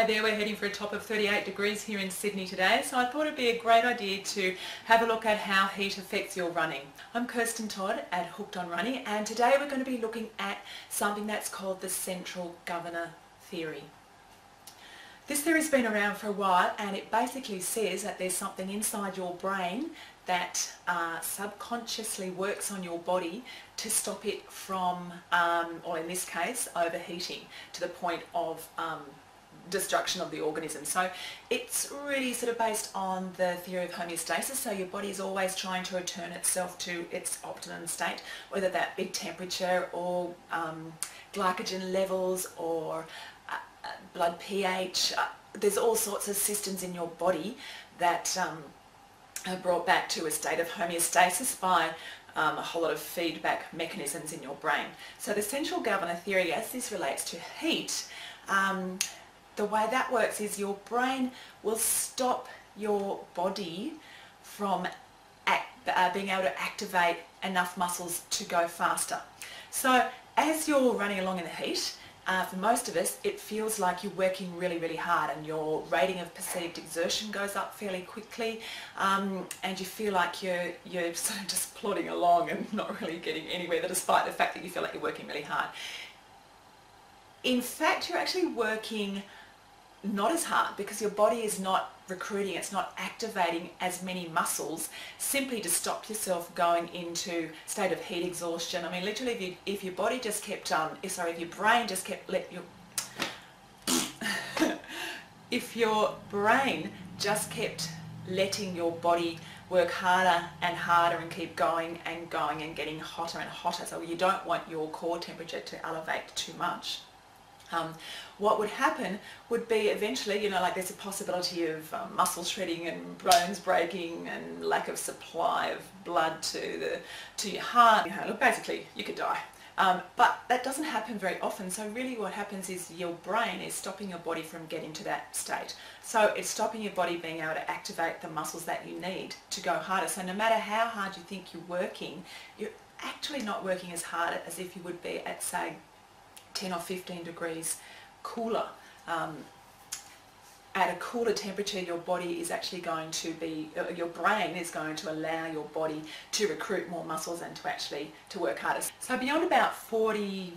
Hi there, we're heading for a top of 38 degrees here in Sydney today, so I thought it'd be a great idea to have a look at how heat affects your running. I'm Kirsten Todd at Hooked on Running, and today we're going to be looking at something that's called the central governor theory. This theory's been around for a while, and it basically says that there's something inside your brain that subconsciously works on your body to stop it from, or in this case, overheating to the point of destruction of the organism. So it's really sort of based on the theory of homeostasis. So your body is always trying to return itself to its optimum state, whether that be temperature or glycogen levels or blood pH. There's all sorts of systems in your body that are brought back to a state of homeostasis by a whole lot of feedback mechanisms in your brain. So the central governor theory, as this relates to heat, the way that works is your brain will stop your body from being able to activate enough muscles to go faster. So as you're running along in the heat, for most of us it feels like you're working really, really hard, and your rating of perceived exertion goes up fairly quickly, and you feel like you're sort of just plodding along and not really getting anywhere, despite the fact that you feel like you're working really hard. In fact, you're actually working not as hard because your body is not recruiting, it's not activating as many muscles simply to stop yourself going into state of heat exhaustion. I mean, literally, if your body just kept, if your brain just kept if your brain just kept letting your body work harder and harder and keep going and getting hotter and hotter, so you don't want your core temperature to elevate too much. What would happen would be eventually, like there's a possibility of muscle shredding and bones breaking and lack of supply of blood to your heart. Look, basically you could die. But that doesn't happen very often, so really what happens is your brain is stopping your body from getting to that state. So it's stopping your body being able to activate the muscles that you need to go harder. So no matter how hard you think you're working, you're actually not working as hard as if you would be at, say, 10 or 15 degrees cooler. At a cooler temperature, your body is actually going to be, your brain is going to allow your body to recruit more muscles and to work harder. So beyond about 40,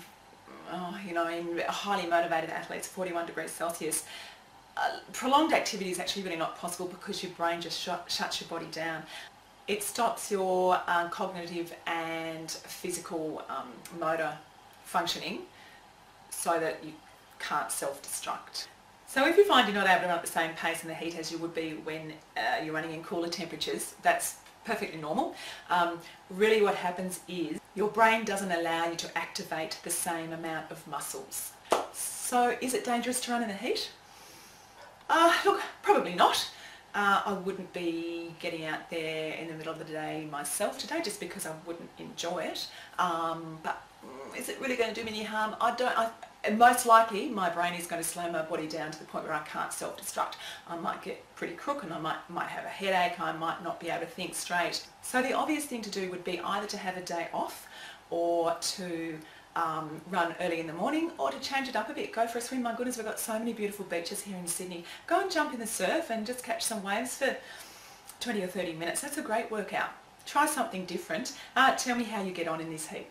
in highly motivated athletes, 41 degrees Celsius, prolonged activity is actually really not possible because your brain just shuts your body down. It stops your cognitive and physical motor functioning, so that you can't self-destruct. So if you find you're not able to run at the same pace in the heat as you would be when you're running in cooler temperatures, that's perfectly normal. Really what happens is your brain doesn't allow you to activate the same amount of muscles. So is it dangerous to run in the heat? Look, probably not. I wouldn't be getting out there in the middle of the day myself today just because I wouldn't enjoy it. But is it really going to do me any harm? Most likely my brain is going to slow my body down to the point where I can't self-destruct. I might get pretty crook and I might have a headache, I might not be able to think straight. So the obvious thing to do would be either to have a day off or to run early in the morning, or to change it up a bit. Go for a swim. My goodness, we've got so many beautiful beaches here in Sydney. Go and jump in the surf and just catch some waves for 20 or 30 minutes. That's a great workout. Try something different. Tell me how you get on in this heat.